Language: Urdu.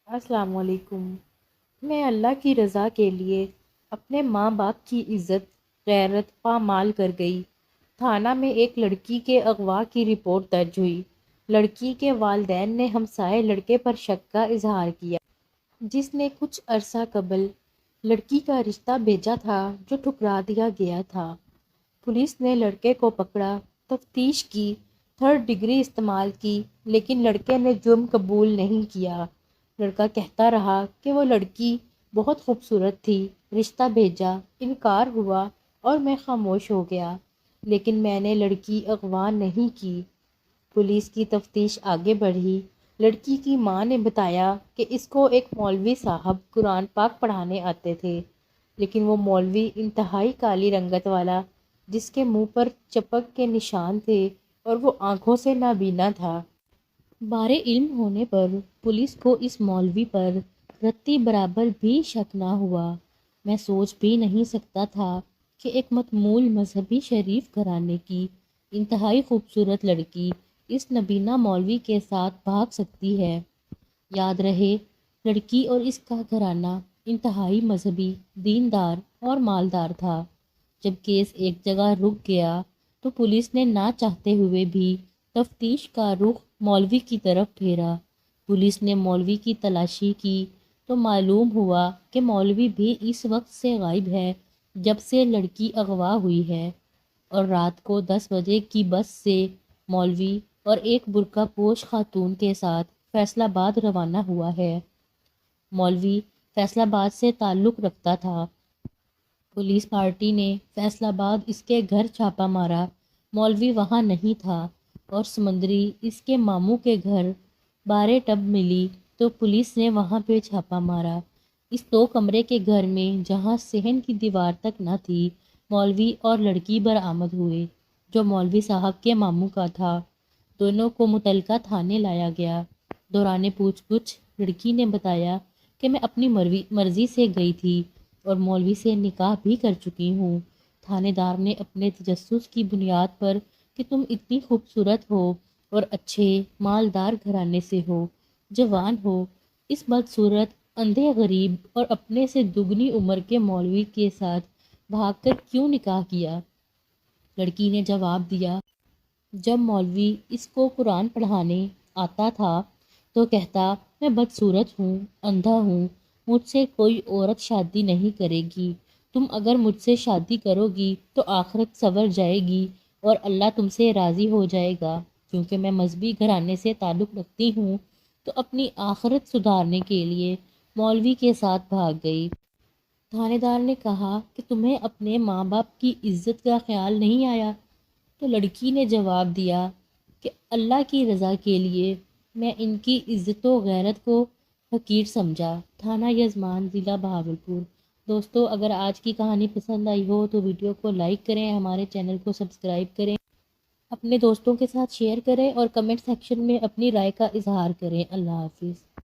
السلام علیکم۔ میں اللہ کی رضا کے لیے اپنے ماں باپ کی عزت غیرت پامال کر گئی۔ تھانہ میں ایک لڑکی کے اغوا کی رپورٹ درج ہوئی۔ لڑکی کے والدین نے ہمسائے لڑکے پر شک کا اظہار کیا، جس نے کچھ عرصہ قبل لڑکی کا رشتہ بھیجا تھا جو ٹھکرا دیا گیا تھا۔ پولیس نے لڑکے کو پکڑا، تفتیش کی، تھرڈ ڈگری استعمال کی، لیکن لڑکے نے جرم قبول نہیں کیا۔ لڑکا کہتا رہا کہ وہ لڑکی بہت خوبصورت تھی، رشتہ بھیجا، انکار ہوا اور میں خاموش ہو گیا، لیکن میں نے لڑکی اغوا نہیں کی۔ پولیس کی تفتیش آگے بڑھی۔ لڑکی کی ماں نے بتایا کہ اس کو ایک مولوی صاحب قرآن پاک پڑھانے آتے تھے، لیکن وہ مولوی انتہائی کالی رنگت والا، جس کے منہ پر چپک کے نشان تھے اور وہ آنکھوں سے نابینا تھا۔ بارے علم ہونے پر پولیس کو اس مولوی پر رتی برابر بھی شک نہ ہوا۔ میں سوچ بھی نہیں سکتا تھا کہ ایک متمول مذہبی شریف گھرانے کی انتہائی خوبصورت لڑکی اس نبینا مولوی کے ساتھ بھاگ سکتی ہے۔ یاد رہے، لڑکی اور اس کا گھرانہ انتہائی مذہبی، دیندار اور مالدار تھا۔ جب کیس ایک جگہ رک گیا تو پولیس نے نہ چاہتے ہوئے بھی تفتیش کا رخ مولوی کی طرف پھیرا۔ پولیس نے مولوی کی تلاشی کی تو معلوم ہوا کہ مولوی بھی اس وقت سے غائب ہے جب سے لڑکی اغوا ہوئی ہے، اور رات کو 10 بجے کی بس سے مولوی اور ایک برقع پوش خاتون کے ساتھ فیصل آباد روانہ ہوا ہے۔ مولوی فیصل آباد سے تعلق رکھتا تھا۔ پولیس پارٹی نے فیصل آباد اس کے گھر چھاپا مارا، مولوی وہاں نہیں تھا، اور سمندری اس کے ماموں کے گھر بارے ٹب ملی تو پولیس نے وہاں پہ چھاپا مارا۔ اس 2 کمرے کے گھر میں جہاں صحن کی دیوار تک نہ تھی، مولوی اور لڑکی برآمد ہوئے، جو مولوی صاحب کے ماموں کا تھا۔ دونوں کو متعلقہ تھانے لایا گیا۔ دوران پوچھ گچھ لڑکی نے بتایا کہ میں اپنی مرضی سے گئی تھی اور مولوی سے نکاح بھی کر چکی ہوں۔ تھانے دار نے اپنے تجسس کی بنیاد پر کہ تم اتنی خوبصورت ہو اور اچھے مالدار گھرانے سے ہو، جوان ہو، اس بدصورت اندھے غریب اور اپنے سے دگنی عمر کے مولوی کے ساتھ بھاگ کر کیوں نکاح کیا؟ لڑکی نے جواب دیا، جب مولوی اس کو قرآن پڑھانے آتا تھا تو کہتا میں بدصورت ہوں، اندھا ہوں، مجھ سے کوئی عورت شادی نہیں کرے گی، تم اگر مجھ سے شادی کرو گی تو آخرت سنور جائے گی اور اللہ تم سے راضی ہو جائے گا۔ کیونکہ میں مذہبی گھرانے سے تعلق رکھتی ہوں تو اپنی آخرت سدھارنے کے لیے مولوی کے ساتھ بھاگ گئی۔ تھانے دار نے کہا کہ تمہیں اپنے ماں باپ کی عزت کا خیال نہیں آیا؟ تو لڑکی نے جواب دیا کہ اللہ کی رضا کے لیے میں ان کی عزت و غیرت کو حقیر سمجھا۔ تھانہ یزمان، ضلع بہاولپور۔ دوستو، اگر آج کی کہانی پسند آئی ہو تو ویڈیو کو لائک کریں، ہمارے چینل کو سبسکرائب کریں، اپنے دوستوں کے ساتھ شیئر کریں اور کمنٹ سیکشن میں اپنی رائے کا اظہار کریں۔ اللہ حافظ۔